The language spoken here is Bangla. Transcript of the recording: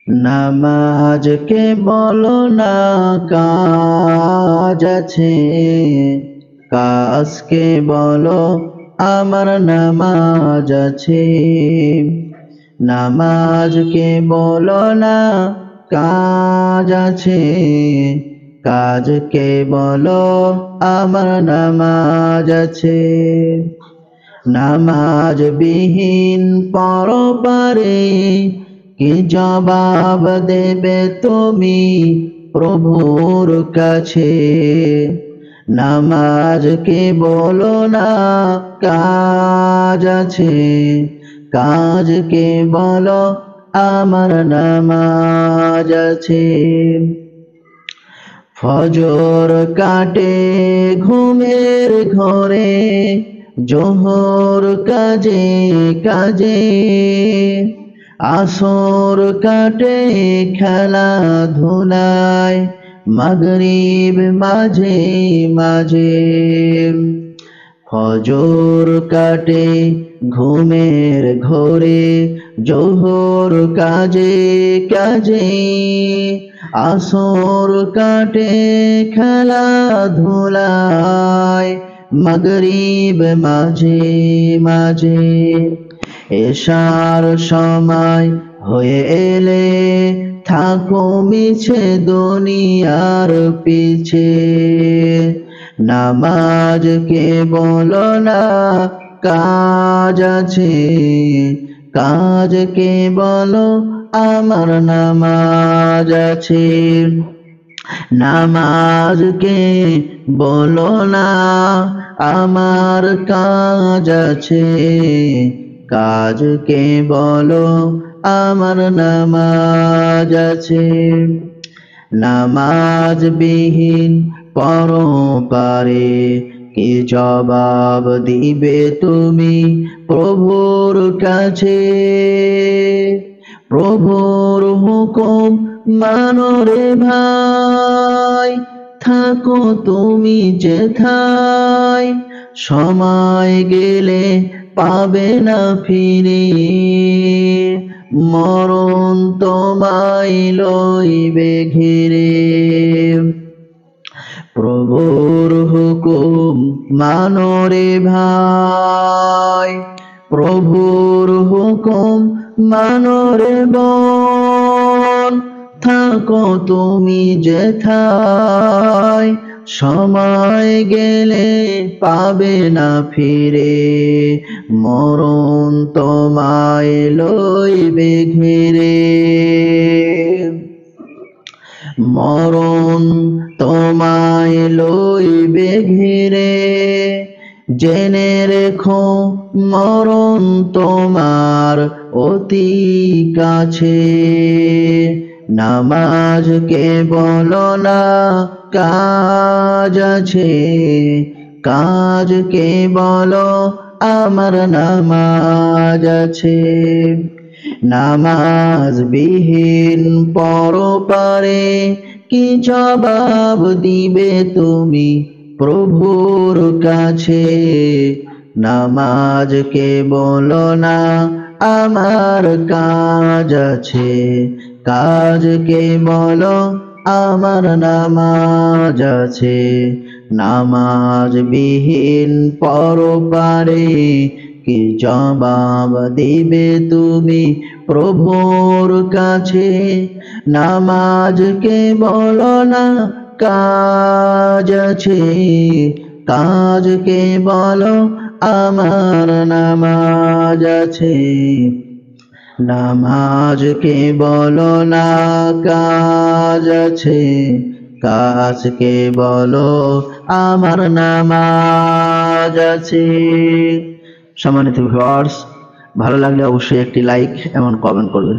নামাজকে বলো না কাজ আছে, কাজকে বলো আমার নামাজ আছে। নামাজকে বলো না কাজ আছে, কাজকে বলো আমার নামাজ আছে। নামাজ বিহীন পরপারে কি জবাব দেবে তুমি প্রভুর কাছে? নামাজকে বলো না কাজ আছে, কাজকে বলো আমার নামাজ আছে। ফজর কাটে ঘুমের ঘরে, জোহর কাজে কাজে, আসর কাটে খেলাধুলায়, মাগরিব মাঝে মাঝে। ফজর কাটে ঘুমের ঘরে, জোহর কাজে কাজে, আসর কাটে খেলাধুলায়, মাগরিব মাঝে মাঝে। এশার সময় হয়ে এলে থাকো মিছে দুনিয়ার পিছে। নামাজকে বলো না কাজ আছে, কাজকে বলো আমার নামাজ আছে। নামাজকে বলো না আমার কাজ আছে, কাজকে বলো আমার নামাজ আছে। নামাজ বিহীন পরপারে কি জবাব দিবে তুমি প্রভুর কাছে? প্রভুর হুকুম মানো রে ভাই, থাকো তুমি যেথায়, সময় গেলে পাবে না ফিরে, মরণ তোমায় লইবে ঘিরে। প্রভুর হুকুম মানো রে ভাই, প্রভুর হুকুম মানো রে বোন, থাকো তুমি যেথায়, সময় গেলে পাবে না ফিরে, মরণ তোমায় লইবে ঘিরে। মরণ তোমায় লইবে ঘিরে, জেনে রেখো মরণ তোমার অতি কাছে। নামাজকে বলো না কাজ আছে, কাজকে বলো আমার নামাজ আছে। নামাজ বিহীন পরপারে কি জবাব দিবে তুমি প্রভুর কাছে? নামাজকে বলো না আমার কাজ আছে, কাজকে বলো আমার নামাজ আছে। নামাজ বিহীন পরপারে কি জবাব দিবে তুমি প্রভুর কাছে? নামাজকে বলো না কাজ আছে, কাজকে বলো আমার নামাজ আছে। নামাজকে বলো না কাজ আছে, কাজকে বলো আমার নামাজ আছে। সম্মানিত ভিউয়ার্স, ভালো লাগলে অবশ্যই একটি লাইক এবং কমেন্ট করবেন।